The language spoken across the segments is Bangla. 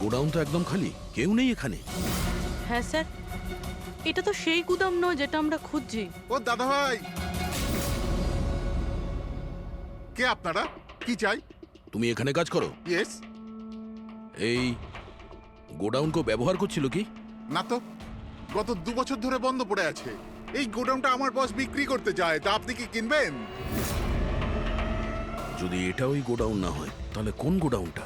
গোডাউন তো একদম খালি, কেউ নেই এখানে। হ্যাঁ স্যার, এটা তো সেই গুদাম নয় যেটা আমরা খুঁজছি। ও দাদা ভাই, কে আপনারা? কি চাই? তুমি এখানে কাজ করো? ইয়েস। এই গোডাউন কো ব্যবহার করছিল কি? না তো, গত 2 বছর ধরে বন্ধ পড়ে আছে। এই গোডাউনটা আমার বস বিক্রি করতে যায়, তা আপনি কি কিনবেন? যদি এটা ওই গোডাউন না হয় তাহলে কোন গোডাউনটা?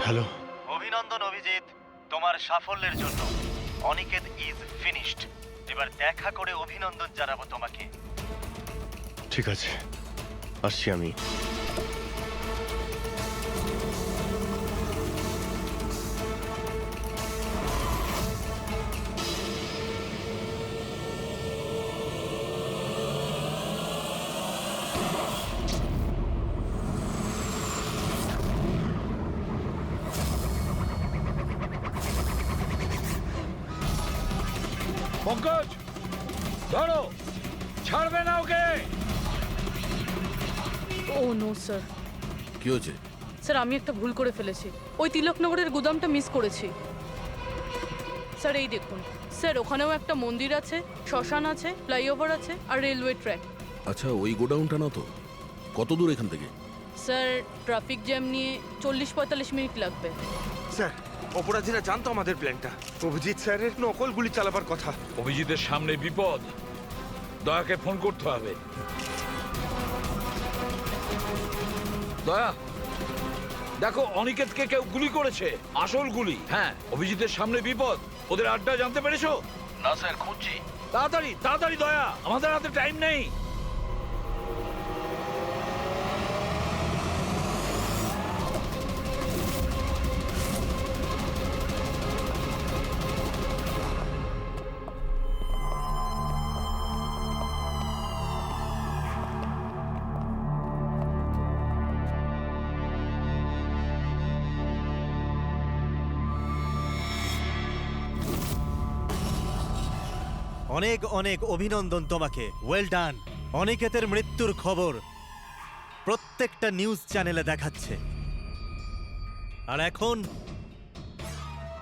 হ্যালো। অভিনন্দন অভিজিৎ, তোমার সাফল্যের জন্য। Aniket is finished. এবার দেখা করে অভিনন্দন জানাবো তোমাকে। ঠিক আছে, আসছি আমি। পঙ্কজ, ধরো, ছাড়বে না ওকে। ও নো স্যার। কি হয়েছে? স্যার, আমি একটা ভুল করে ফেলেছি। ওই তিলকনগরের গুদামটা মিস করেছি। স্যার এই দেখুন স্যার, ওখানেও একটা মন্দির আছে, শ্মশান আছে, ফ্লাইওভার আছে আর রেলওয়ে ট্র্যাক। আচ্ছা, ওই গোডাউনটা না তো? কত দূর এখান থেকে? স্যার, ট্রাফিক জ্যাম নিয়ে 40-45 মিনিট লাগবে। স্যার, অপরাধীরা জানতো আমাদের প্ল্যানটা। অভিজিৎ স্যারের নকল গুলি চালাবার কথা। অভিজিতের সামনে বিপদ, দয়াকে ফোন করতে হবে। দয়া, দেখো অনিকেতকে কেউ গুলি করেছে, আসল গুলি। হ্যাঁ, অভিজিতের সামনে বিপদ। ওদের আড্ডা জানতে পেরেছো? না স্যার, খুঁজছি। তাড়াতাড়ি তাড়াতাড়ি দয়া, আমাদের হাতে টাইম নেই। অনেক অনেক অভিনন্দন তোমাকে। Well done. অনিকেতের মৃত্যুর খবর প্রত্যেকটা নিউজ চ্যানেলে দেখাচ্ছে, আর এখন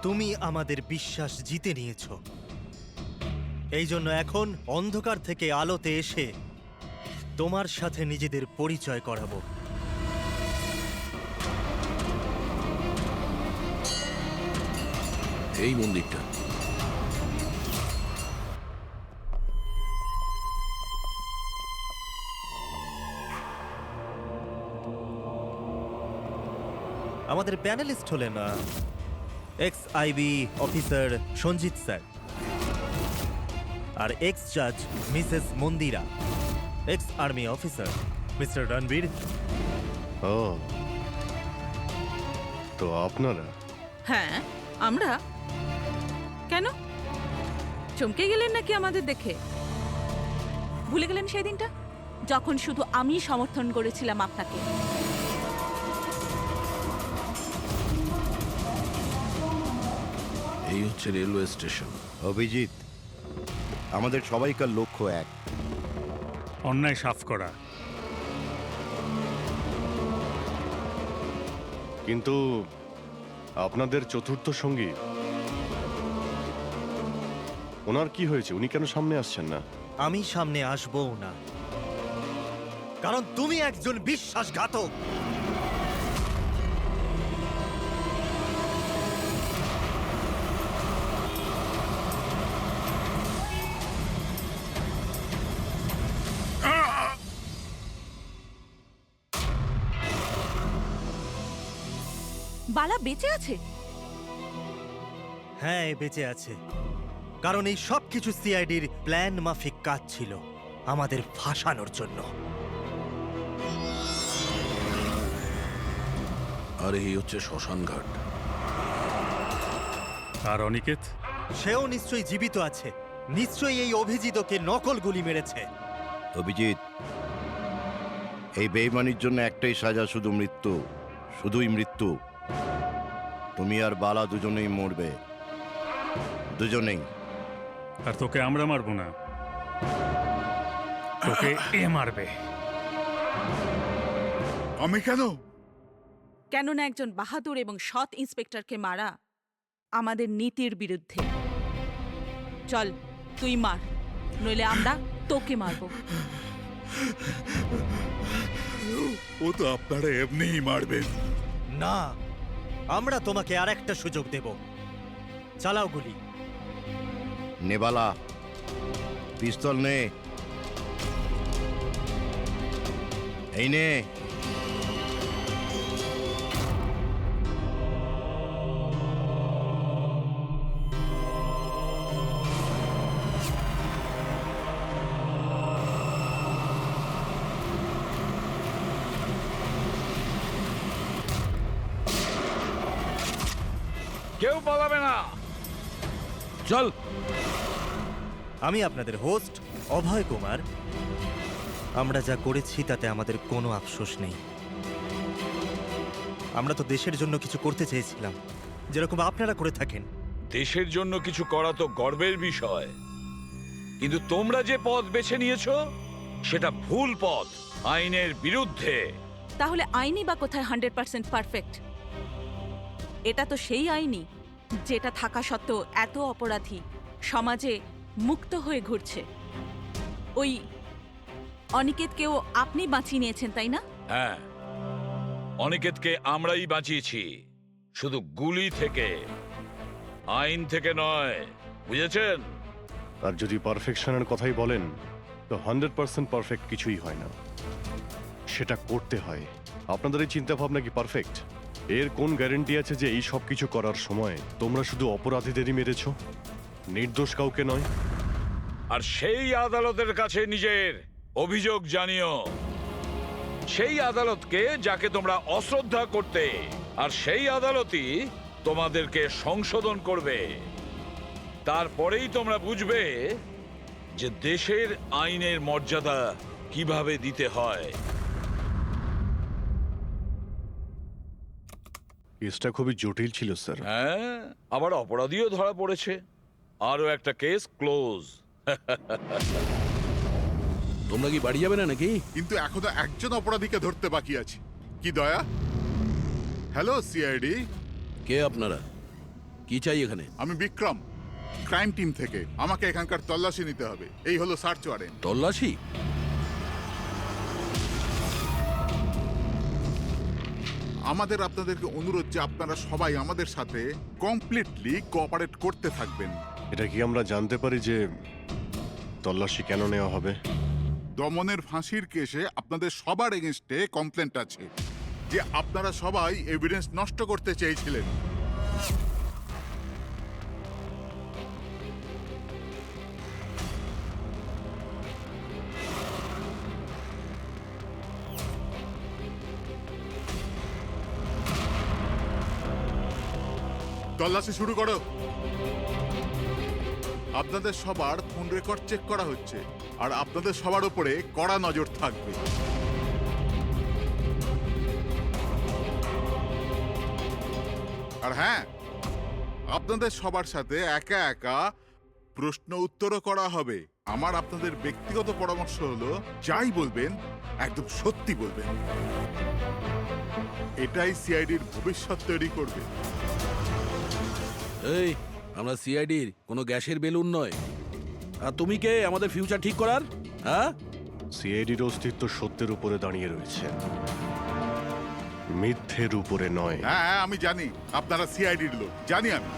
তুমি আমাদের বিশ্বাস জিতে নিয়েছো। এই জন্য এখন অন্ধকার থেকে আলোতে এসে তোমার সাথে নিজেদের পরিচয় করাবো। এই মন্দিরটা। আমাদের প্যানেলিস্ট হলেন ex IB officer Sanjit sir, আর এক্স জাজ missus Mandira, ex army officer mister Ranbir. ও, তো আপনারা? হ্যাঁ, আমরা। কেন? চমকে গেলেন নাকি আমাদের দেখে? ভুলে গেলেন সেই দিনটা যখন শুধু আমি সমর্থন করেছিলাম আপনাকে? এই হচ্ছে রেলওয়ে স্টেশন। অভিজিৎ, আমাদের সবাইকার লক্ষ্য এক, অন্যায় সাফ করা। কিন্তু আপনাদের চতুর্থ সঙ্গী, ওনার কি হয়েছে? উনি কেন সামনে আসছেন না? আমি সামনে আসবো না, কারণ তুমি একজন বিশ্বাসঘাতক। বালা বেঁচে আছে? হ্যাঁ, এ বেঁচে আছে, কারণ এই সব কিছু সিআইডির প্ল্যান মাফিক কাজ ছিল, আমাদের ফাঁসানোর জন্য। আর এই হচ্ছে শ্মশান ঘাট। আর অনিকেত? সেও নিশ্চয়ই জীবিত আছে, নিশ্চয়ই এই অভিজিৎকে নকল গুলি মেরেছে। অভিজিৎ, এই বেইমানির জন্য একটাই সাজা, শুধু মৃত্যু, শুধুই মৃত্যু। তুমি আর বালা দুজনেই মরবে, দুজনেই। আর তোকে আমরা মারবো না, তোকে এ মারবে। আমি কেন? কেননা একজন বাহাদুর এবং সৎ ইন্সপেক্টরকে মারা আমাদের নীতির বিরুদ্ধে। চল, তুই মার, নইলে আমরা তোকে মারবো। ও তো আপনারা এমনিই মারবেন। না, আমরা তোমাকে আর একটা সুযোগ দেব। চালাও গুলি। নেবালা, পিস্তল নে। এই নে। কেউ পালাবে না। চল। আমি আপনাদের হোস্ট অভয় কুমার। আমরা যা করেছি তাতে আমাদের কোনো আফসোস নেই। আমরা তো দেশের জন্য কিছু করতে চেয়েছিলাম, যেরকম আপনারা করে থাকেন। দেশের জন্য কিছু করা তো গর্বের বিষয়, কিন্তু তোমরা যে পথ বেছে নিয়েছো সেটা ভুল পথ, আইনের বিরুদ্ধে। তাহলে আইনই বা কোথায় 100% পারফেক্ট? এটা তো সেই আইনই যেটা থাকা সত্ত্বেও এত অপরাধী সমাজে মুক্ত হয়ে ঘুরছে। ওই অনিকেতকেও আপনি বাঁচিয়ে নিয়েছেন, তাই না? হ্যাঁ, অনিকেতকে আমরাই বাঁচিয়েছি, শুধু গুলি থেকে, আইন থেকে নয়, বুঝেছেন? আর যদি পারফেকশনের কথাই বলেন, তো 100% পারফেক্ট কিছুই হয় না, সেটা করতে হয়। আপনাদের এই চিন্তা ভাবনা কি পারফেক্ট? এর কোন গ্যারান্টি আছে যে এই সব কিছু করার সময় তোমরা শুধু অপরাধীদেরই মেরেছো, নির্দোষ কাউকে নয়? আর সেই আদালতের কাছে নিজের অভিযোগ জানিও, সেই আদালতকে যাকে তোমরা অশ্রদ্ধা করতে, আর সেই আদালতই তোমাদেরকে সংশোধন করবে। তারপরেই তোমরা বুঝবে যে দেশের আইনের মর্যাদা কিভাবে দিতে হয়। কেসটা খুবই জটিল ছিল স্যার। হ্যাঁ, আবার অপরাধীও ধরা পড়েছে। আরো একটা কেস ক্লোজ। তোমরা কি বাড়ি যাবে না নাকি? কিন্তু এখনো একজন অপরাধীকে ধরতে বাকি আছে। কি দয়া? Hello CID. কে আপনারা? কি চাই এখানে? আমি বিক্রম, ক্রাইম টিম থেকে। আমাকে এখানকার তল্লাশি নিতে হবে। এই হলো সার্চ ওয়ারেন্ট। তল্লাশি? আমাদের আপনাদেরকে অনুরোধ যে আপনারা সবাই আমাদের সাথে কমপ্লিটলি কোঅপারেট করতে থাকবেন। এটা কি আমরা জানতে পারি যে তল্লাশি কেন নেওয়া হবে? দমনের ফাঁসির কেসে আপনাদের সবার এগেনস্টে কমপ্লেন্ট আছে যে আপনারা সবাই এভিডেন্স নষ্ট করতে চেয়েছিলেন। তল্লাশি শুরু করো। আপনাদের সবার ফোন রেকর্ড চেক করা হচ্ছে আর আপনাদের সবার উপরে কড়া নজর থাকবে। আর হ্যাঁ, আপনাদের সবার সাথে একা একা প্রশ্ন উত্তরও করা হবে। আমার আপনাদের ব্যক্তিগত পরামর্শ হলো, যাই বলবেন একদম সত্যি বলবেন। এটাই সিআইডির ভবিষ্যৎ তৈরি করবে। এই, আমরা সিআইডির কোনো গ্যাসের বেলুন নয়। আর তুমি কে আমাদের ফিউচার ঠিক করার? হ্যাঁ, সিআইডির অস্তিত্ব সত্যের উপরে দাঁড়িয়ে রয়েছে, মিথ্যের উপরে নয়। হ্যাঁ, আমি জানি আপনারা সিআইডির লোক, জানি আমি।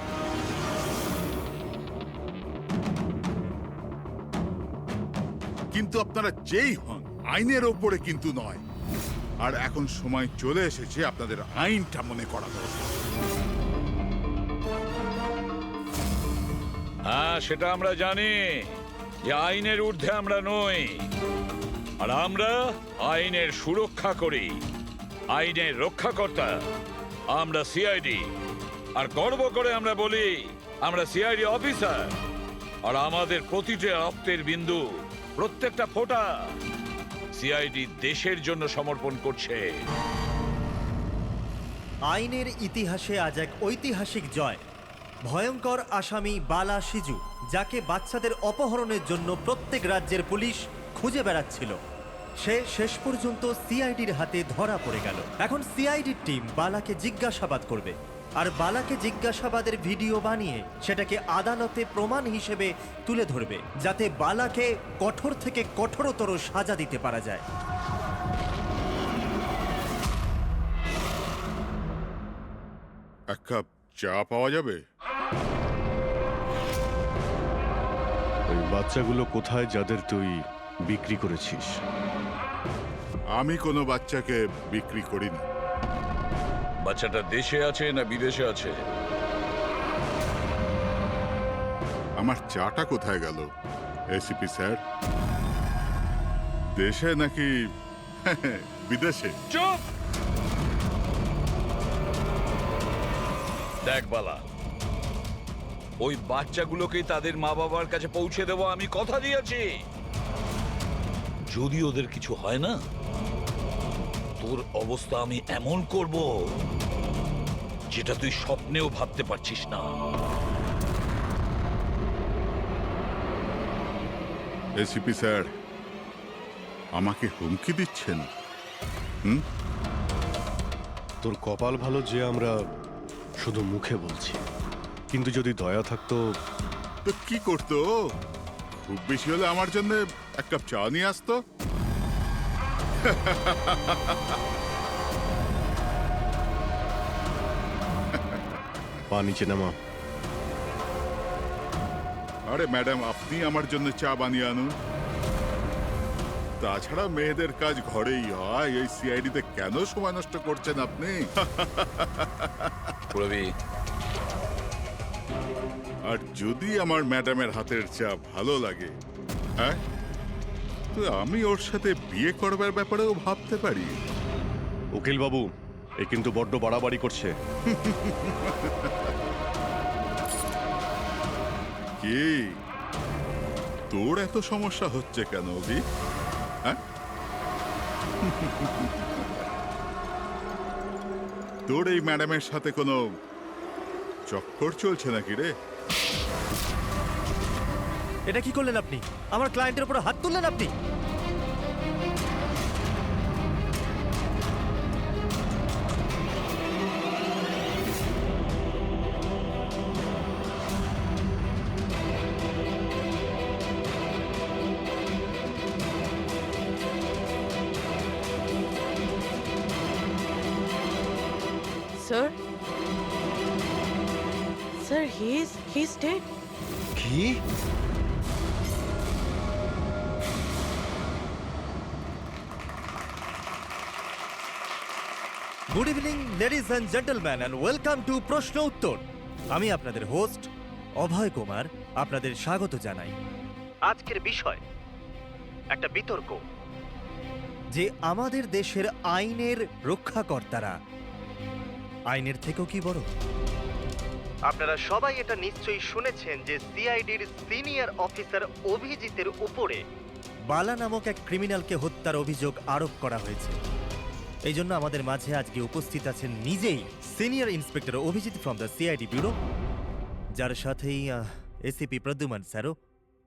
কিন্তু আপনারা যেই হন, আইনের ওপরে কিন্তু নয়। আর এখন সময় চলে এসেছে আপনাদের আইনটা মনে করা দরকার। হ্যাঁ, সেটা আমরা জানি যে আইনের ঊর্ধ্বে আমরা নই, আর আমরা আইনের সুরক্ষা করি। আইনের রক্ষাকর্তা আমরা সিআইডি, আর গর্ব করে আমরা বলি আমরা সিআইডি অফিসার। আর আমাদের প্রতিটা রক্তের বিন্দু, প্রত্যেকটা ফোঁটা সিআইডি দেশের জন্য সমর্পণ করছে। আইনের ইতিহাসে আজ এক ঐতিহাসিক জয়। ভয়ঙ্কর আসামি বালা সিজু, যাকে বাচ্চাদের অপহরণের জন্য প্রত্যেক রাজ্যের পুলিশ খুঁজে বেড়াচ্ছিল, সে শেষ পর্যন্ত সিআইডির হাতে ধরা পড়ে গেল। এখন সিআইডির টিম বালাকে জিজ্ঞাসাবাদ করবে, আর বালাকে জিজ্ঞাসাবাদের ভিডিও বানিয়ে সেটাকে আদালতে প্রমাণ হিসেবে তুলে ধরবে, যাতে বালাকে কঠোর থেকে কঠোরতর সাজা দিতে পারা যায়। এক কাপ চা পাওয়া যাবে? ওই বাচ্চাগুলো কোথায় যাদের তুই বিক্রি করেছিস? আমি কোনো বাচ্চাকে বিক্রি করিনি। বাচ্চাটা দেশে আছে না বিদেশে আছে? আমার চাটা কোথায় গেল এসিপি স্যার? দেশে নাকি বিদেশে? চুপ! দেখ বালা, ওই বাচ্চাগুলোকে তাদের মা বাবার কাছে পৌঁছে দেবো, আমি কথা দিয়েছি। যদি ওদের কিছু হয় না, তোর অবস্থা আমি এমন করব যেটা তুই স্বপ্নেও ভাবতে পারছিস না। এসিপি স্যার, আমাকে হুমকি দিচ্ছেন? তোর কপাল ভালো যে আমরা শুধু মুখে বলছি, কিন্তু যদি দয়া থাকতো তো কি করতো? খুব বেশি হলে আমার জন্য এক কাপ চা নিয়ে আসতো। পা নিচে নামা। আরে ম্যাডাম, আপনি আমার জন্য চা বানিয়ে আনুন। তাছাড়া মেয়েদের কাজ ঘরেই হয়, এই সিআইডিতে কেন সময় নষ্ট করছেন আপনি? আর যদি আমার ম্যাডামের হাতের চা ভালো লাগে, হ্যাঁ, তো আমি ওর সাথে বিয়ে করবার ব্যাপারেও ভাবতে পারি। উকিল বাবু, এ কিন্তু বড্ড বাড়াবাড়ি করছে। কি তোর এত সমস্যা হচ্ছে কেন অভি? হ্যাঁ, তোর এই ম্যাডামের সাথে কোনো চক্কর চলছে নাকি রে? এটা কি করলেন আপনি? আমার ক্লায়েন্টের উপর হাত তুললেন আপনি। Sir, sir, he is dead. কি? Good evening ladies and gentleman, and welcome to Prashna Uttar. আমি আপনাদের হোস্ট অভয় কুমার আপনাদের স্বাগত জানাই। আজকের বিষয় একটা বিতর্ক, যে আমাদের দেশের আইনের রক্ষাকর্তারা আইনের থেকেও কি বড়? আপনারা সবাই এটা নিশ্চয়ই শুনেছেন যে সিআইডির সিনিয়র অফিসার অভিজিতের উপরে বালা নামক এক ক্রিমিনালকে হত্যার অভিযোগ আরোপ করা হয়েছে। এই জন্য আমাদের মাঝে আজকে উপস্থিত আছেন নিজেই senior inspector Abhijit from the CID bureau, যার সাথেই এসিপি প্রদ্যুমান স্যারও,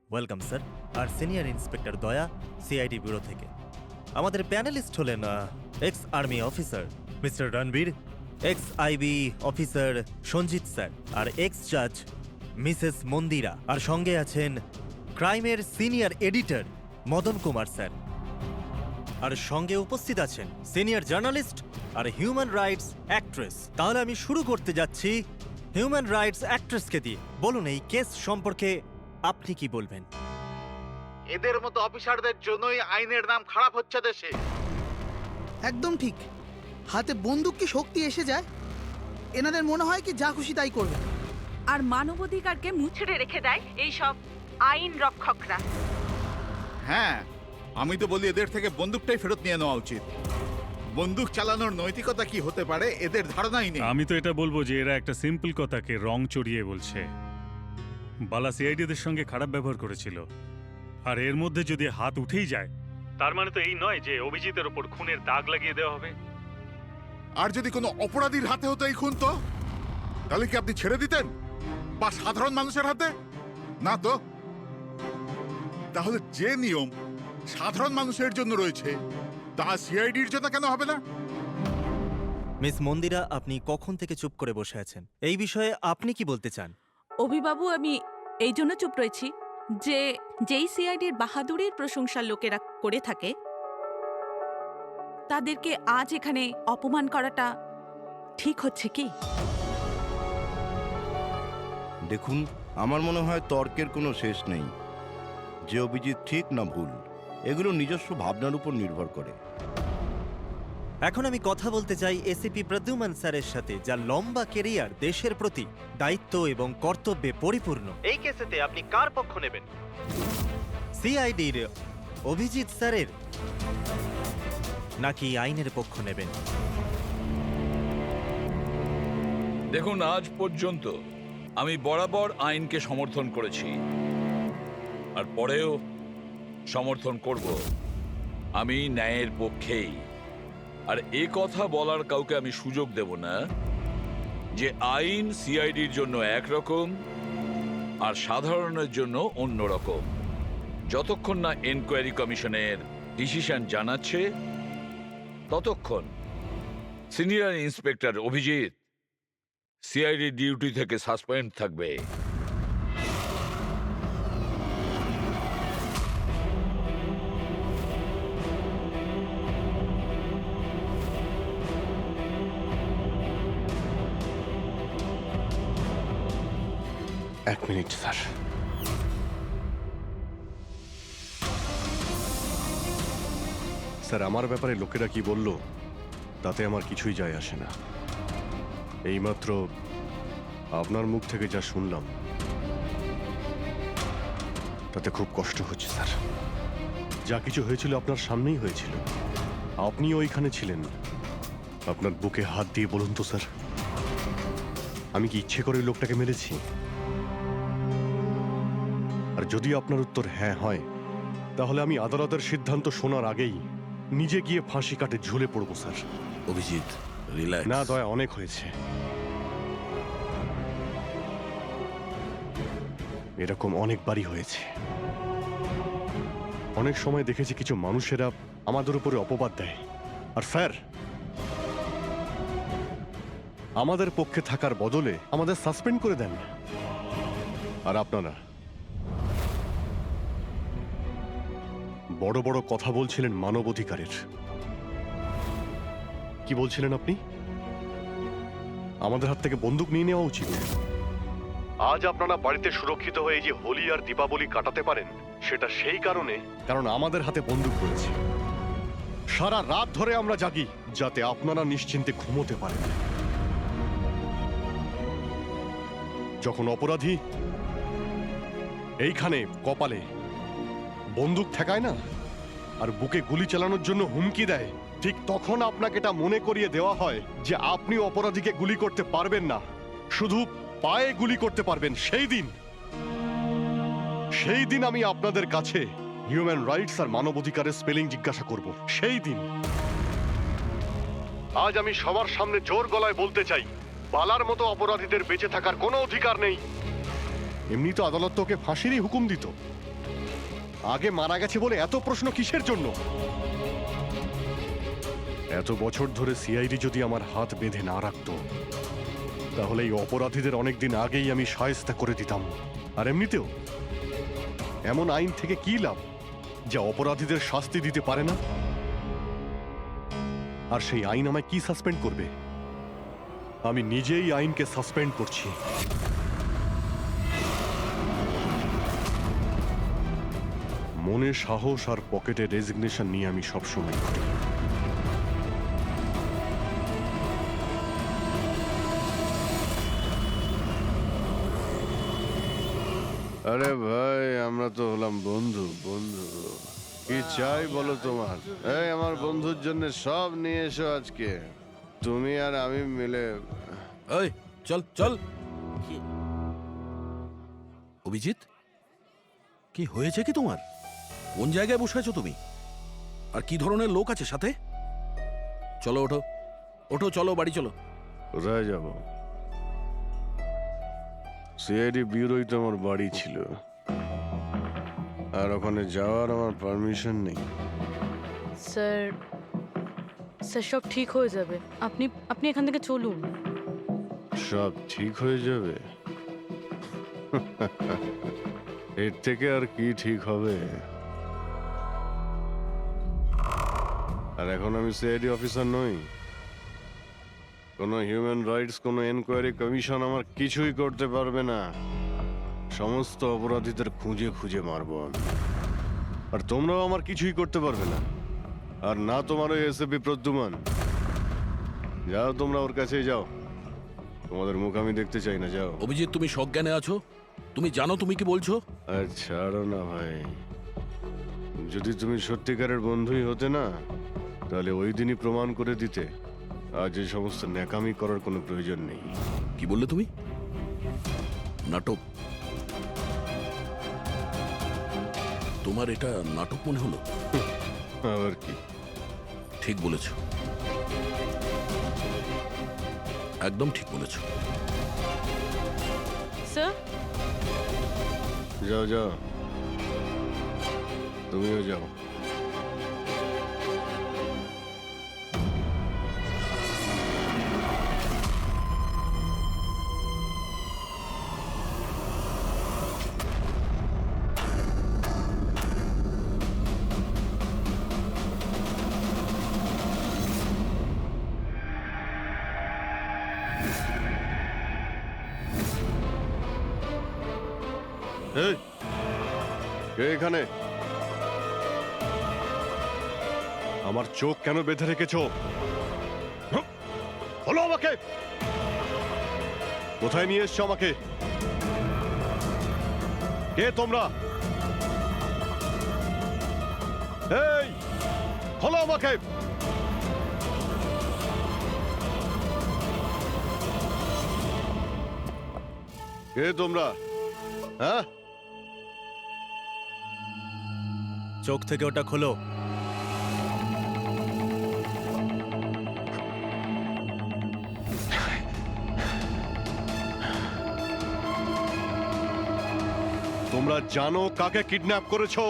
ওয়েলকাম স্যার, আর senior inspector Daya CID bureau থেকে। আমাদের প্যানেলিস্ট হলেন ex army officer mister Ranbir, ex IB officer Sanjit sir, আর এক্স জাজ মিসেস মন্দিরা, আর সঙ্গে আছেন ক্রাইমের senior editor Madan Kumar sir, আর সঙ্গে উপস্থিত আছেন সিনিয়র জার্নালিস্ট আর হিউম্যান রাইটস অ্যাক্ট্রেস। তাহলে আমি শুরু করতে যাচ্ছি হিউম্যান রাইটস অ্যাক্ট্রেসকে দিয়ে। বলুন, এই কেস সম্পর্কে আপনি কি বলবেন? এদের মতো অফিসারদের জন্যই আইনের নাম খারাপ হচ্ছে দেশে। একদম ঠিক। হাতে বন্দুক কি শক্তি এসে যায়? এনাদের মনে হয় কি যা খুশি তাই করবে, আর মানবাধিকারকে মুচড়ে রেখে দেয় এই সব আইন রক্ষকরা। হ্যাঁ, আমি তো বলি এদের থেকে বন্দুকটাই ফেরত নিয়ে নেওয়া উচিত। বন্দুক চালানোর নৈতিকতা কি হতে পারে এদের ধারণাই নেই। আমি তো এটা বলবো যে এরা একটা সিম্পল কথাকে রং চড়িয়ে বলছে। বালা সিআইডিদের সঙ্গে খারাপ ব্যবহার করেছিল, আর এর মধ্যে যদি হাত উঠেই যায় তার মানে তো এই নয় যে অভিজিতের ওপর খুনের দাগ লাগিয়ে দেওয়া হবে। আর যদি কোনো অপরাধীর হাতে হতো এই খুন, তো তাহলে কি আপনি ছেড়ে দিতেন, বা সাধারণ মানুষের হাতে? না তো। তাহলে যে নিয়ম সাধারণ মানুষের জন্য রয়েছে তা সিআইডির জন্য কেন হবে না? মিস মন্দিরা, আপনি কখন থেকে চুপ করে বসে আছেন? এই বিষয়ে আপনি কি বলতে চান? অভিবাবু, আমি এই জন্য চুপ রয়েছি যে যেই সিআইডির বাহাদুরির প্রশংসা লোকেরা করে থাকে তাদেরকে আজ এখানে অপমান করাটা ঠিক হচ্ছে কি? দেখুন, আমার মনে হয় তর্কের কোনো শেষ নেই। যে অভিজিৎ ঠিক না ভুল, এগুলো নিজস্ব ভাবনার উপর নির্ভর করে। এখন আমি কথা বলতে চাই এসিপি প্রদ্যুমান স্যারের সাথে, যার লম্বা কেরিয়ার দেশের প্রতি দায়িত্ব এবং কর্তব্যে পরিপূর্ণ। এই কেসেতে আপনি কার পক্ষ নেবেন? সিআইডির অভিজিৎ স্যারের, নাকি আইনের পক্ষ নেবেন? দেখুন, আজ পর্যন্ত আমি বরাবর আইনকে সমর্থন করেছি, আর পরেও সমর্থন করব। আমি ন্যায়ের পক্ষেই। আর এ কথা বলার কাউকে আমি সুযোগ দেব না যে আইন সিআইডির জন্য একরকম আর সাধারণের জন্য অন্যরকম। যতক্ষণ না এনকোয়ারি কমিশনের ডিসিশন জানাচ্ছে ততক্ষণ senior inspector Abhijit CID duty থেকে সাসপেন্ড থাকবে। এক মিনিট স্যার। স্যার, আমার ব্যাপারে লোকেরা কি বলল তাতে আমার কিছুই যায় আসে না। এইমাত্র আপনার মুখ থেকে যা শুনলাম তাতে খুব কষ্ট হচ্ছে স্যার। যা কিছু হয়েছিল আপনার সামনেই হয়েছিল, আপনি ওইখানে ছিলেন। আপনার বুকে হাত দিয়ে বলুন তো স্যার, আমি কি ইচ্ছে করে ওই লোকটাকে মেরেছি? আর যদি আপনার উত্তর হ্যাঁ হয়, তাহলে আমি আদালতের সিদ্ধান্ত শোনার আগেই নিজে গিয়ে ফাঁসি কাটে ঝুলে পড়বো স্যার। অভিজিৎ, রিল্যাক্স। না দয়া, অনেক হয়েছে। এরকম অনেকবারই হয়েছে। অনেক সময় দেখেছি কিছু মানুষেরা আমাদের উপরে অপবাদ দেয়, আর স্যার আমাদের পক্ষে থাকার বদলে আমাদের সাসপেন্ড করে দেন। আর আপনারা বড় বড় কথা বলছিলেন মানবাধিকারের। কি বলছিলেন আপনি? আমাদের হাত থেকে বন্দুক নিয়ে নেওয়া উচিত। আজ আপনারা বাড়িতে সুরক্ষিত হয়ে যে হোলি আর দীপাবলি কাটাতে পারেন, সেটা সেই কারণ আমাদের হাতে বন্দুক রয়েছে। সারা রাত ধরে আমরা জাগি যাতে আপনারা নিশ্চিন্তে ঘুমোতে পারেন। যখন অপরাধী এইখানে কপালে বন্দুক ঠেকায় না আর বুকে গুলি চালানোর জন্য হুমকি দেয়, ঠিক তখন আপনাকে এটা মনে করিয়ে দেওয়া হয় যে আপনি অপরাধীকে গুলি করতে পারবেন না, শুধু পায়ে গুলি করতে পারবেন সেই দিন আমি আপনাদের কাছে হিউম্যান রাইটস আর মানবাধিকারের স্পেলিং জিজ্ঞাসা করব সেই দিন। আজ আমি সবার সামনে জোর গলায় বলতে চাই, বালার মতো অপরাধীদের বেঁচে থাকার কোনো অধিকার নেই। এমনি তো আদালত তোকে ফাঁসিরই হুকুম দিত, আগে মারা গেছে বলে এত প্রশ্ন কিসের জন্য? এত বছর ধরে সিআইডি যদি আমার হাত বেঁধে না রাখতো, তাহলে এই অপরাধীদের অনেকদিন আগেই আমি শায়েস্তা করে দিতাম। আর এমনিতেও এমন আইন থেকে কি লাভ যা অপরাধীদের শাস্তি দিতে পারে না? আর সেই আইন আমায় কি সাসপেন্ড করবে? আমি নিজেই আইনকে সাসপেন্ড করছি। মনে সাহস আর পকেটে রেজিগনেশন নিয়ে আমি সবসময় ঘুরি। আরে ভাই, আমরা তো হলাম বন্ধু। কি চাই বলো তোমার? এই আমার বন্ধুর জন্য সব নিয়ে এসো আজকে, তুমি আর আমি মিলে। এই চল চল। অভিজিৎ, কি হয়েছে কি তোমার? কোন জায়গায় বসে আছো তুমি? আর কি ধরনের লোক আছে সাথে? চলো ওঠো ওঠো, চলো বাড়ি চলো। কোথায় যাব? সিআইডি ব্যুরোই তো আমার বাড়ি ছিল, আর ওখানে যাওয়ার আমার পারমিশন নেই। স্যার স্যার সব ঠিক হয়ে যাবে, আপনি আপনি এখান থেকে চলুন। সব ঠিক হয়ে যাবে? এর থেকে আর কি ঠিক হবে? আর এখন আমি সিআইডি অফিসার নই। কোনো হিউম্যান রাইটস, কোনো এনকোয়ারি কমিশন আমার কিছুই করতে পারবে না। সমস্ত অপরাধীদের খুঁজে খুঁজে মারবো আমি। আর তোমরাও আমার কিছুই করতে পারবে না। আর না তোমার ওই এসএপি প্রদ্যুমান। যাও তোমরা ওর কাছেই যাও, তোমাদের মুখ আমি দেখতে চাই না, যাও। অভিজিৎ, তুমি সজ্ঞানে আছো? তুমি জানো তুমি কি বলছো? আর ছাড়ো না ভাই, যদি তুমি সত্যিকারের বন্ধুই হতে না, তাহলে ওই দিনই প্রমাণ করে দিতে আজ এই সমস্ত ন্যাকামি করার কোনো প্রয়োজন নেই। কি বললে তুমি? নাটক? তোমার এটা নাটক মনে হলো? আবার কি? ঠিক বলেছ, একদম ঠিক বলেছ। স্যার যাও যাও, তুমিও যাও। এই, কে এখানে? আমার চোখ কেন বেঁধে রেখেছ? বলো আমাকে, কোথায় নিয়ে এসছো আমাকে? কে তোমরা? এই, বলো আমাকে। কে তোমরা? হ্যাঁ, চোখ থেকে ওটা খোলো। তোমরা জানো কাকে কিডন্যাপ করেছো?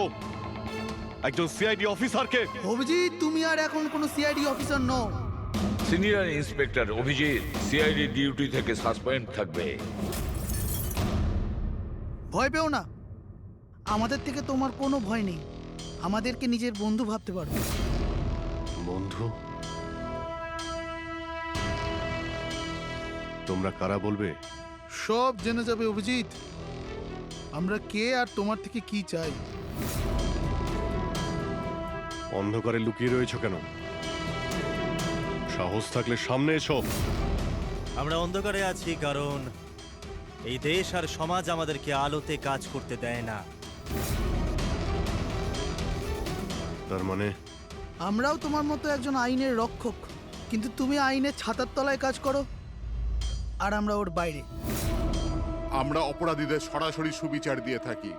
একজন সিআইডি অফিসারকে। অভিজিৎ, তুমি আর এখন কোনো সিআইডি অফিসার নও। Senior inspector Abhijit CID duty থেকে সাসপেন্ড থাকবে। ভয় পেও না, আমাদের থেকে তোমার কোনো ভয় নেই। আমাদেরকে নিজের বন্ধু ভাবতে পারো। বন্ধু? তোমরা কারা বলবে? সব জেনে যাবে অভিজিৎ, আমরা কে আর তোমার থেকে কি চাই। অন্ধকারে লুকিয়ে রয়েছো কেন? সাহস থাকলে সামনে এসো। আমরা অন্ধকারে আছি কারণ এই দেশ আর সমাজ আমাদেরকে আলোতে কাজ করতে দেয় না। তার মানে আমরাও তোমার মতো একজন আইনের রক্ষক, কিন্তু তুমি আইনের ছাতার তলায় কাজ করো আর আমরা ওর বাইরে। আমরা অপরাধীদের সরাসরি সুবিচার দিয়ে থাকি,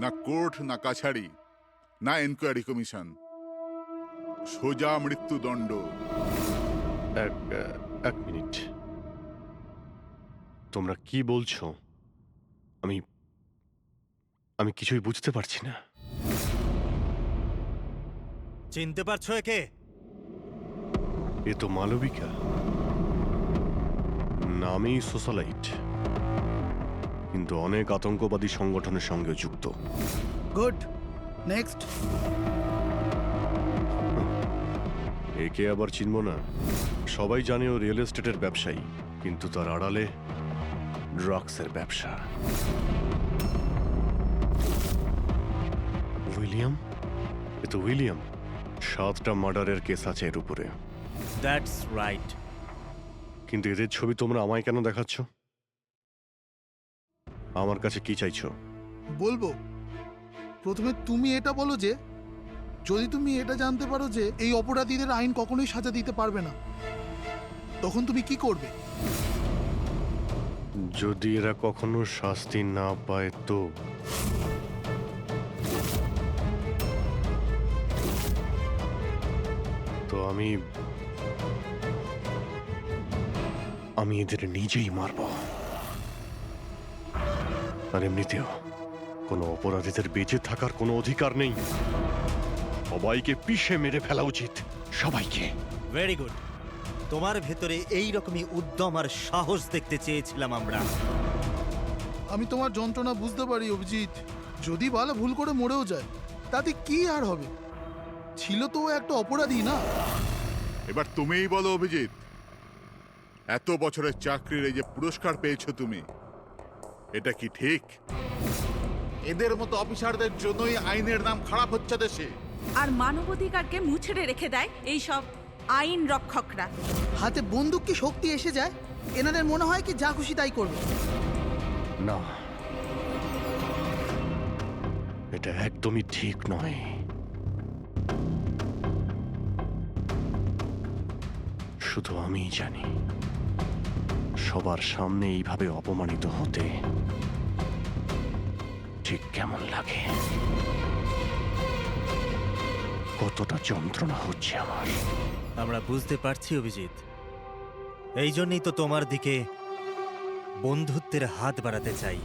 না কোর্ট, না কাছারি, না এনকোয়ারি কমিশন, সোজা মৃত্যুদণ্ড। এক মিনিট, তোমরা কি বলছো? আমি কিছুই বুঝতে পারছি না। চিনতে পারছো একে? এ তো মালবিকা, নামেই সোশ্যালাইট, কিন্তু অনেক আতঙ্কবাদী সংগঠনের সঙ্গে যুক্ত। Good, next. একে আবার চিনব না? সবাই জানে ও রিয়েল এস্টেটের ব্যবসায়ী, কিন্তু তার আড়ালে ড্রাগসের ব্যবসা। উইলিয়াম? এ তো উইলিয়াম। 7টা মার্ডারের কেস আছে এর উপরে। That's right. কিন্তু এদের ছবি তোমরা আমায় কেন দেখাচ্ছ? আমার কাছে কি চাইছো? বলবো, প্রথমে তুমি এটা বলো যে যদি তুমি এটা জানতে পারো যে এই অপরাধীদের আইন কখনোই সাজা দিতে পারবে না, তখন তুমি কি করবে? যদি এরা কখনো শাস্তি না পায় তো? তো আমি এদের নিজেই মারব। আর এমনিতেও কোনো অপরাধীদের বেঁচে থাকার কোনো অধিকার নেই। সবাইকে পিষে মেরে ফেলা উচিত, সবাইকে। Very good. তোমার ভেতরে এই রকমই উদ্যম আর সাহস দেখতে চেয়েছিলাম আমরা। আমি তোমার যন্ত্রণা বুঝতে পারি অভিজিৎ। যদি বালা ভুল করে মরেও যায় তাতে কি আর হবে? ছিল তো ও একটা অপরাধী, না? এবার তুমিই বলো অভিজিৎ, এত বছরের চাকরির এই যে পুরস্কার পেয়েছো তুমি, এটা কি ঠিক? এদের মতো অফিসারদের জন্যই আইনের নাম খারাপ হচ্ছে দেশে। আর মানবাধিকারকে মুছড়ে রেখে দেয় এই সব আইন রক্ষকরা। হাতে বন্দুক কি শক্তি এসে যায়? এনাদের মনে হয় কি যা খুশি তাই করবে। না, এটা একদমই ঠিক নয়। শুধু আমিই জানি সবার সামনে এইভাবে অপমানিত হতে ঠিক কেমন লাগে, কতটা যন্ত্রণা হচ্ছে আমার। আমরা বুঝতে পারছি অভিজিৎ, এই জন্যই তো তোমার দিকে বন্ধুত্বের হাত বাড়াতে চাই।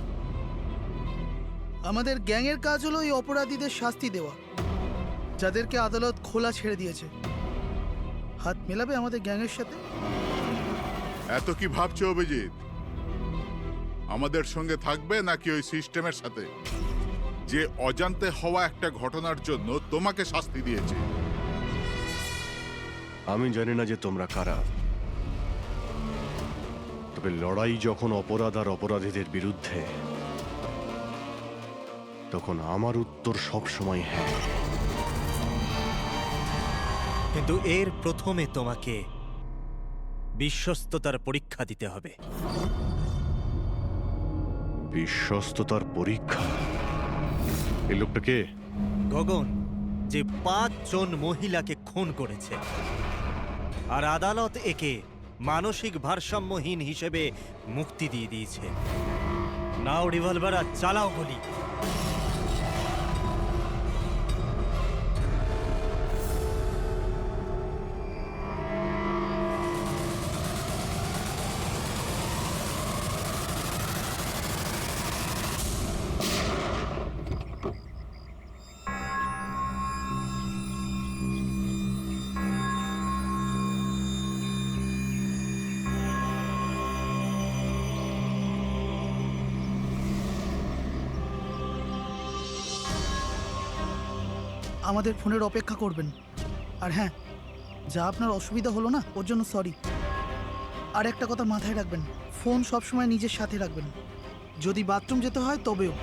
আমাদের গ্যাংয়ের কাজ হলো এই অপরাধীদের শাস্তি দেওয়া, যাদেরকে আদালত খোলা ছেড়ে দিয়েছে। হাত মেলাবে আমাদের গ্যাংয়ের সাথে? এত কি ভাবছো অভিজিৎ? আমাদের সঙ্গে থাকবে নাকি ওই সিস্টেমের সাথে, যে অজান্তে হওয়া একটা ঘটনার জন্য তোমাকে শাস্তি দিয়েছে? আমি জানি না যে তোমরা কারা, তবে লড়াই যখন অপরাধ আর অপরাধীদের বিরুদ্ধে, তখন আমার উত্তর সবসময় হ্যাঁ। কিন্তু এর প্রথমে তোমাকে বিশ্বস্ততার পরীক্ষা দিতে হবে। বিশ্বস্ততার পরীক্ষা? এই লোকটা কে? গগন, যে 5 জন মহিলাকে খুন করেছে, আর আদালত একে মানসিক ভারসাম্যহীন হিসেবে মুক্তি দিয়ে দিয়েছে। নাও রিভলভার আর চালাও গুলি। আমাদের ফোনের অপেক্ষা করবেন। আর হ্যাঁ, যা আপনার অসুবিধা হলো না, ওর জন্য সরি। আর একটা কথা মাথায় রাখবেন, ফোন সবসময় নিজের সাথে রাখবেন। যদি বাথরুম যেতে হয় তবেও।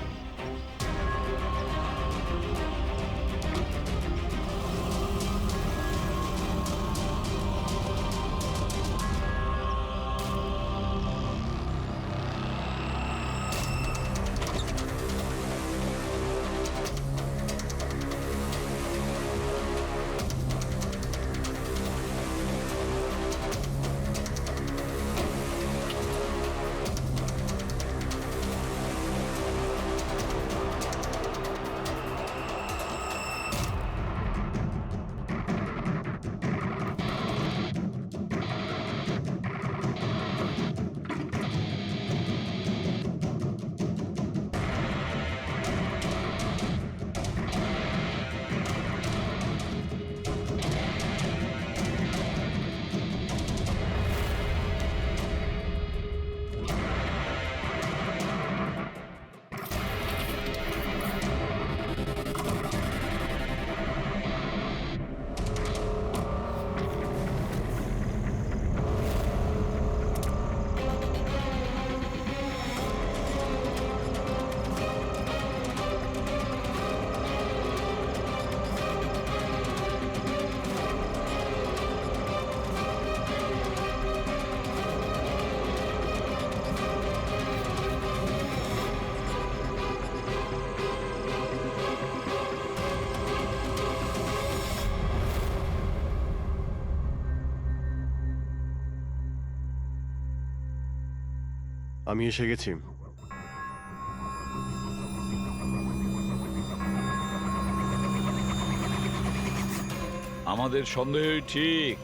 আমি এসে গেছি। আমাদের সন্দেহই ঠিক।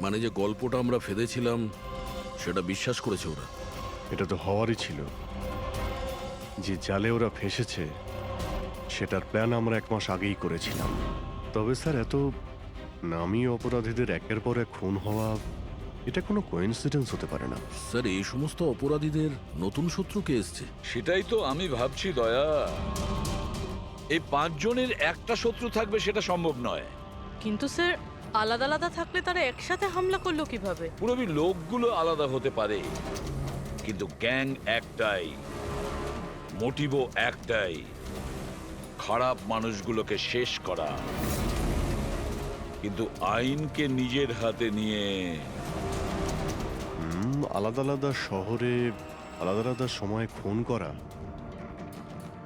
মানে যে গল্পটা আমরা ফেদেছিলাম সেটা বিশ্বাস করেছে ওরা। এটা তো হওয়ারই ছিল। যে জালে ওরা ফেসেছে সেটার প্ল্যান আমরা 1 মাস আগেই করেছিলাম। তবে স্যার, এত নামী অপরাধীদের একের পর এক খুন হওয়া, এটা কোনো কোইন্সিডেন্স হতে পারে না। স্যার, এই সমস্ত অপরাধীদের নতুন শত্রু কে এসছে? সেটাই তো আমি ভাবছি দয়া। এই 5 জনের একটা শত্রু থাকবে সেটা সম্ভব নয়। কিন্তু স্যার, আলাদা আলাদা থাকলে তারা একসাথে হামলা করলো কিভাবে? পুরোপুরি লোকগুলো আলাদা হতে পারে, কিন্তু গ্যাং একটাই, মোটিভও একটাই, খারাপ মানুষগুলোকে শেষ করা। কিন্তু আইনকে নিজের হাতে নিয়ে আলাদা আলাদা শহরে আলাদা আলাদা সময় খুন করা,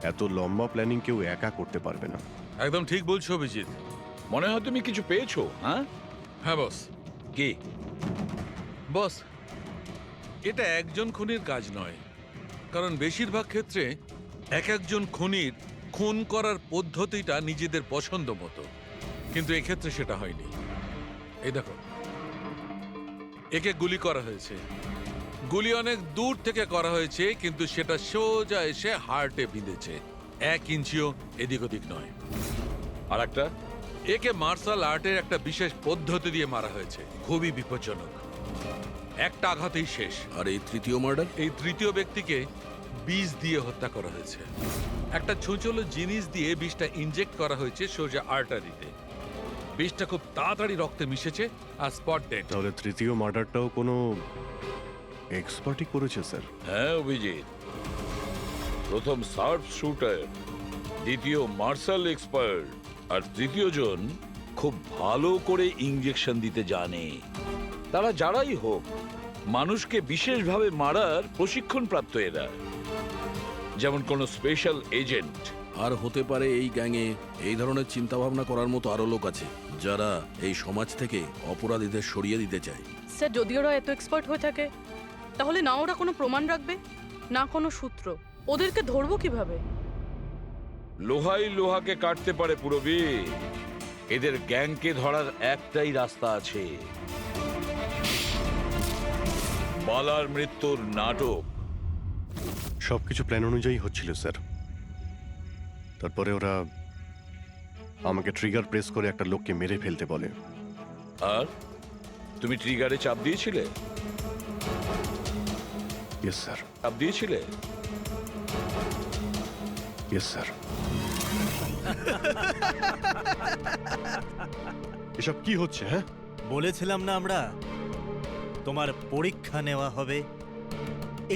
এত লম্বা প্ল্যানিং কেউ একা করতে পারবে না। একদম ঠিক বলছো অভিজিৎ। মনে হয় তুমি কিছু পেয়েছো। হ্যাঁ হ্যাঁ বস। কি বস, এটা একজন খুনির কাজ নয়, কারণ বেশিরভাগ ক্ষেত্রে একজন খুনির খুন করার পদ্ধতিটা নিজেদের পছন্দ মতো, কিন্তু এক্ষেত্রে সেটা হয়নি। এই দেখো, একে গুলি করা হয়েছে, গুলি অনেক দূর থেকে করা হয়েছে, কিন্তু সেটা সোজা এসে হার্টে বিঁধেছে, 1 ইঞ্চিও এদিক ওদিক নয়। আর একটা, একে মার্শাল আর্টের একটা বিশেষ পদ্ধতি দিয়ে মারা হয়েছে, খুবই বিপজ্জনক, একটা আঘাতেই শেষ। আর এই তৃতীয় মার্ডার? এই তৃতীয় ব্যক্তিকে বিষ দিয়ে হত্যা করা হয়েছে, একটা ছোঁচলো জিনিস দিয়ে বিষটা ইনজেক্ট করা হয়েছে সোজা আর্টারিতে। বিষটা খুব তাড়াতাড়ি রক্তে মিশেছে আর স্পট ডেড। তাহলে তৃতীয় মার্ডারটাও কোনো এক্সপার্টই করেছে স্যার? হ্যাঁ অভিজিৎ, প্রথম শার্প শুটার, দ্বিতীয় মার্শাল এক্সপার্ট, আর তৃতীয় জন খুব ভালো করে ইঞ্জেকশন দিতে জানে। তারা যারাই হোক, মানুষকে বিশেষভাবে মারার প্রশিক্ষণ প্রাপ্ত এরা, যেমন কোনো স্পেশাল এজেন্ট। আর হতে পারে এই গ্যাংয়ে এই ধরনের চিন্তা ভাবনা করার মতো আরো লোক আছে, যারা এই সমাজ থেকে অপরাধীদের সরিয়ে দিতে চায়। স্যার, যদি ওরা এত এক্সপার্ট হয়ে থাকে, তাহলে না ওরা কোনো প্রমাণ রাখবে, না কোনো সূত্র। ওদেরকে ধরবো কিভাবে? লোহাই লোহাকে কাটতে পারে পুরবি। এদের গ্যাংকে ধরার একটাই রাস্তা আছে, বালার মৃত্যুর নাটক। সবকিছু প্ল্যান অনুযায়ী হচ্ছিল স্যার। তারপরে ওরা আমাকে ট্রিগার প্রেস করে একটা লোককে মেরে ফেলতে বলে। আর তুমি ট্রিগারে চাপ দিয়েছিলে? Yes sir. চাপ দিয়েছিলে? Yes sir. এসব কি হচ্ছে? হ্যাঁ, বলেছিলাম না আমরা, তোমার পরীক্ষা নেওয়া হবে,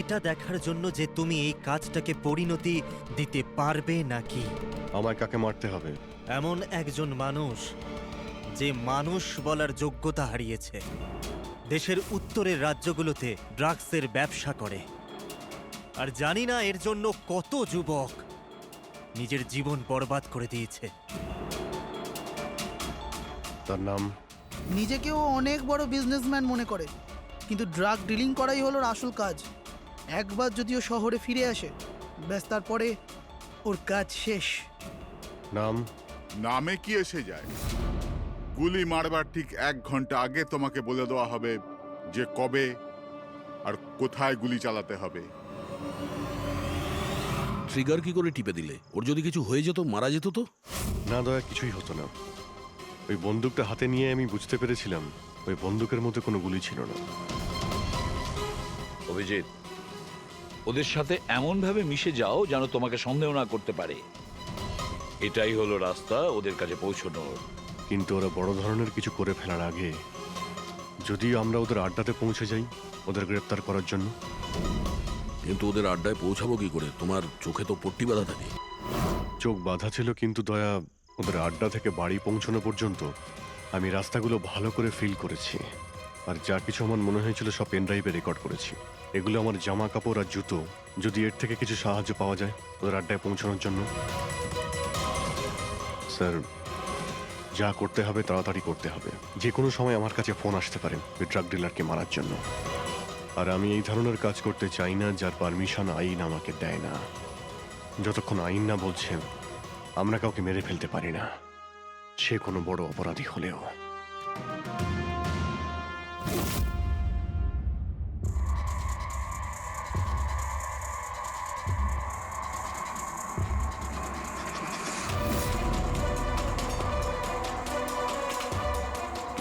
এটা দেখার জন্য যে তুমি এই কাজটাকে পরিণতি দিতে পারবে নাকি। আমায় কাকে মারতে হবে? এমন একজন মানুষ যে মানুষ বলার যোগ্যতা হারিয়েছে, দেশের উত্তরের রাজ্যগুলোতে ড্রাগসের ব্যবসা করে, আর জানি না এর জন্য কত যুবক নিজের জীবন বরবাদ করে দিয়েছে। তার নাম? নিজেকেও অনেক বড় বিজনেসম্যান মনে করে, কিন্তু ড্রাগ ডিলিং করাই হলো ওর আসল কাজ। একবার যদিও শহরে ফিরে আসে, ব্যাস তারপরে ওর কাজ শেষ। নাম? নামে কি এসে যায়? গুলি মারবার ঠিক 1 ঘন্টা আগে তোমাকে বলে দেওয়া হবে যে কবে আর কোথায় গুলি চালাতে হবে। ট্রিগার কি করে টিপে দিলে? ওর যদি কিছু হয়ে যেত, মারা যেত তো? না দয়া, কিছুই হতো না। ওই বন্দুকটা হাতে নিয়ে আমি বুঝতে পেরেছিলাম ওই বন্দুকের মধ্যে কোনো গুলি ছিল না। অভিজিৎ, ওদের সাথে এমন ভাবে মিশে যাও যেন তোমাকে সন্দেহ না করতে পারে। এটাই হলো রাস্তা ওদের কাছে পৌঁছানোর। কিন্তু ওরা বড় ধরনের কিছু করে ফেলার আগে যদি আমরা ওদের আড্ডাতে পৌঁছে যাই ওদের গ্রেপ্তার করার জন্য। কিন্তু ওদের আড্ডায় পৌঁছাবো কি করে? তোমার চোখে তো পট্টি বাঁধা থাকে। চোখ বাঁধা ছিল, কিন্তু দয়া, ওদের আড্ডা থেকে বাড়ি পৌঁছানো পর্যন্ত আমি রাস্তাগুলো ভালো করে ফিল করেছি, আর যা কিছু আমার মনে হয়েছিল সব পেন ড্রাইভে রেকর্ড করেছি। এগুলো আমার জামা কাপড় আর জুতো। যদি এর থেকে কিছু সাহায্য পাওয়া যায় ওদের আড্ডায় পৌঁছানোর জন্য। স্যার, যা করতে হবে তাড়াতাড়ি করতে হবে। যে কোনো সময় আমার কাছে ফোন আসতে পারে ওই ড্রাগ ডিলারকে মারার জন্য। আর আমি এই ধরনের কাজ করতে চাই না যার পারমিশন আইন আমাকে দেয় না। যতক্ষণ আইন না বলছে আমরা কাউকে মেরে ফেলতে পারি না, সে কোনো বড় অপরাধী হলেও।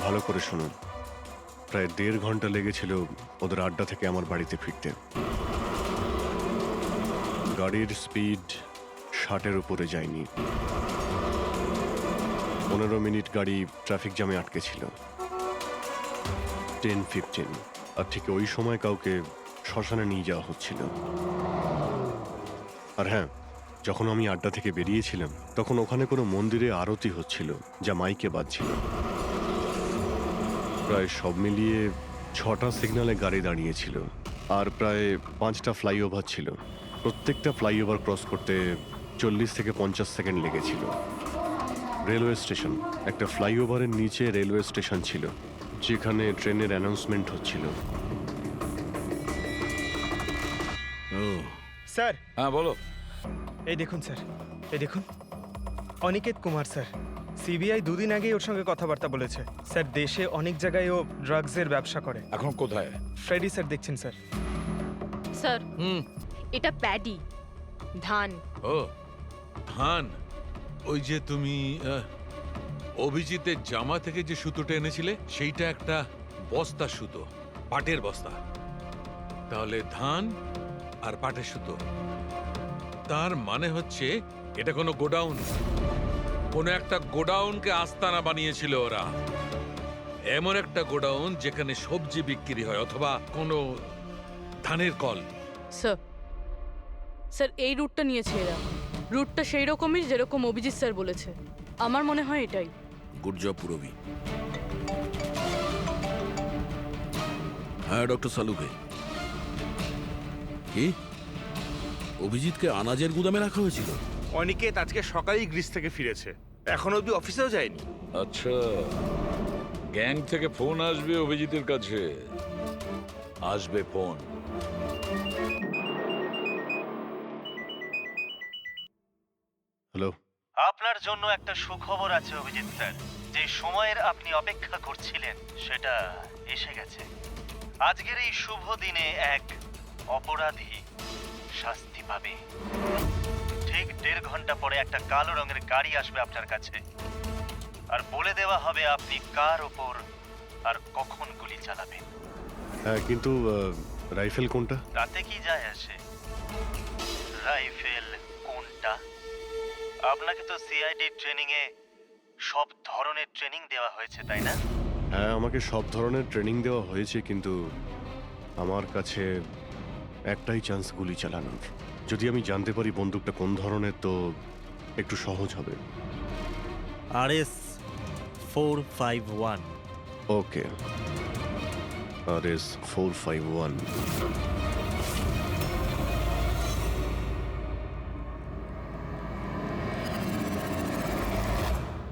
ভালো করে শুনুন, প্রায় 1.5 ঘন্টা লেগেছিল ওদের আড্ডা থেকে আমার বাড়িতে ফিরতে। গাড়ির স্পিড 60-এর উপরে যায়নি। 15 মিনিট গাড়ি ট্রাফিক জ্যামে আটকে ছিল। 10-15 আর ঠিক ওই সময় কাউকে শ্মশানে নিয়ে যাওয়া হচ্ছিল। আর হ্যাঁ, যখন আমি আড্ডা থেকে বেরিয়েছিলাম তখন ওখানে কোনো মন্দিরে আরতি হচ্ছিল যা মাইকে বাজছিল। প্রায় সব মিলিয়ে 6টা সিগন্যালে গাড়ি দাঁড়িয়েছিল আর প্রায় 5টা ফ্লাইওভার ছিল। প্রত্যেকটা ফ্লাইওভার ক্রস করতে 40 থেকে 50 সেকেন্ড লেগেছিল। রেলওয়ে স্টেশন, একটা ফ্লাইওভারের নিচে রেলওয়ে স্টেশন ছিল যেখানে ট্রেনের অ্যানাউন্সমেন্ট হচ্ছিল। স্যার। হ্যাঁ বলো। এই দেখুন স্যার, এই দেখুন, অনিকেত কুমার স্যার। সিবিআই 2 দিন আগেই ওর সঙ্গে কথাবার্তা বলেছে। স্যার, দেশে অনেক জায়গায় ও ড্রাগসের ব্যবসা করে। এখন কোথায়? ফ্রেডি স্যার দেখছেন স্যার। স্যার, এটা প্যাডি, ধান। ও ধান, ওই যে তুমি অভিজিতের জামা থেকে যে সুতোটা এনেছিলে সেইটা একটা বস্তা সুতো, পাটের বস্তা। তাহলে ধান আর পাটের সুতো, তার মানে হচ্ছে এটা কোনো গোডাউন, কোনো একটা গোডাউনকে আস্তানা বানিয়েছিল ওরা। এমন একটা গোডাউন যেখানে সবজি বিক্রি হয় অথবা কোনো ধানের কল। স্যার, স্যার এই রুটটা নিয়েছে এরা। রুটটা সেই রকমই যেরকম অভিজিৎ স্যার বলেছে। আমার মনে হয় এটাই। গুড জব পুরবি। হ্যাঁ ডক্টর সালুকে, কি অভিজিৎকে আনাজের গুদামে রাখা হয়েছিল? অনিকেত আজকে সকালেই গ্রিস থেকে ফিরেছে, এখন অবধি অফিসেও যায়নি। আচ্ছা, গ্যাং থেকে ফোন আসবে অভিজিতের কাছে, আসবে ফোন। হ্যালো, আপনার জন্য একটা সুখবর আছে অভিজিৎ স্যার। যে সময়ের আপনি অপেক্ষা করছিলেন সেটা এসে গেছে। আজকের এই শুভ দিনে এক অপরাধী শাস্তি পাবে। ঠিক 1.5 ঘন্টা পরে একটা কালো রঙের গাড়ি আসবে আপনার কাছে, আর বলে দেওয়া হবে আপনি কার ওপর আর কখন গুলি চালাবেন। হ্যাঁ কিন্তু রাইফেল কোনটা? তাতে কি যায় আসে রাইফেল কোনটা? আপনাকে তো সিআইডি ট্রেনিং এ সব ধরনের ট্রেনিং দেওয়া হয়েছে, তাই না? হ্যাঁ, আমাকে সব ধরনের ট্রেনিং দেওয়া হয়েছে, কিন্তু আমার কাছে একটাই চান্স গুলি চালানোর। যদি আমি জানতে পারি বন্দুকটা কোন ধরনের তো একটু সহজ হবে। RS 451। ওকে, RS 451।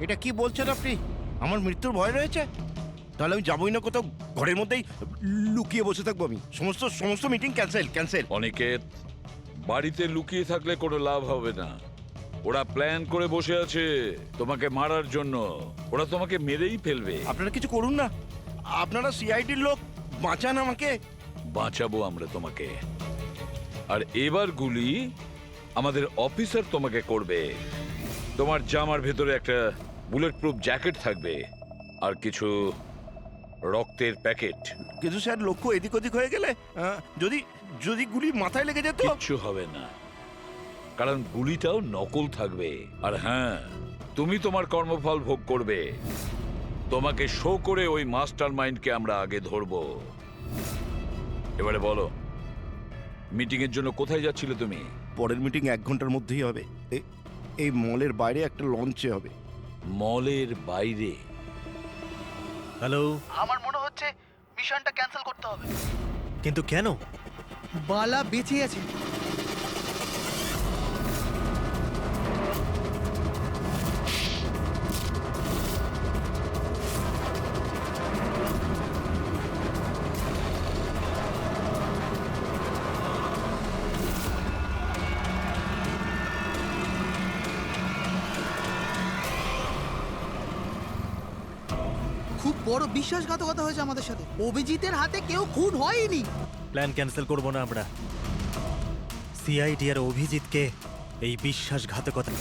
এটা কি বলছেন আপনি? আমার মৃত্যুর ভয় রয়েছে? তাহলে আমি যাবই না কোথাও, ঘরের মধ্যেই লুকিয়ে বসে থাকবো আমি। সমস্ত মিটিং ক্যান্সেল। অনিকেত, বাড়িতে লুকিয়ে থাকলে কোনো লাভ হবে না। ওরা প্ল্যান করে বসে আছে তোমাকে মারার জন্য। ওরা তোমাকে মেরেই ফেলবে। আপনারা কিছু করুন না, আপনারা সিআইডির লোক, বাঁচান আমাকে। বাঁচাবো আমরা তোমাকে। আর এবার গুলি আমাদের অফিসার তোমাকে করবে। তোমার জামার ভেতরে একটা বুলেট প্রুফ জ্যাকেট থাকবে আর কিছু রক্তের প্যাকেট। কিন্তু স্যার, লক্ষ্য এদিক ওদিক হয়ে গেলে যদি গুলি মাথায় লেগে যেত? কিচ্ছু হবে না, কারণ গুলিটাও নকল থাকবে। আর হ্যাঁ, তুমি তোমার কর্মফল ভোগ করবে। তোমাকে শো করে ওই মাস্টার মাইন্ডকে আমরা আগে ধরবো। এবারে বলো, মিটিং এর জন্য কোথায় যাচ্ছিলে তুমি? পরের মিটিং 1 ঘন্টার মধ্যেই হবে। এই মলের বাইরে একটা লঞ্চে হবে। মলের বাইরে? হ্যালো, আমার মনে হচ্ছে মিশনটা ক্যান্সেল করতে হবে। কিন্তু কেন? বালা বেঁচে আছে। বড় বিশ্বাসঘাতকতা হয়েছে আমাদের সাথে। অভিজিতের হাতে কেউ খুন হয়নি। প্ল্যান ক্যান্সেল করব না আমরা। সিআইডি আর অভিজিৎকে এই বিশ্বাসঘাতকতা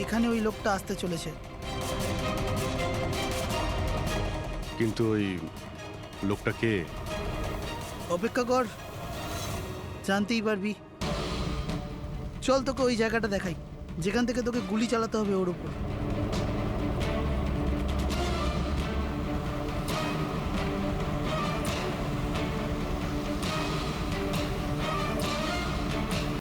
এখানে ওই লোকটা আসতে চলেছে। কিন্তু ওই লোকটা কে? অপেক্ষা কর, জানতেই পারবি। চল তোকে ওই জায়গাটা দেখাই যেখান থেকে তোকে গুলি চালাতে হবে ওর উপর।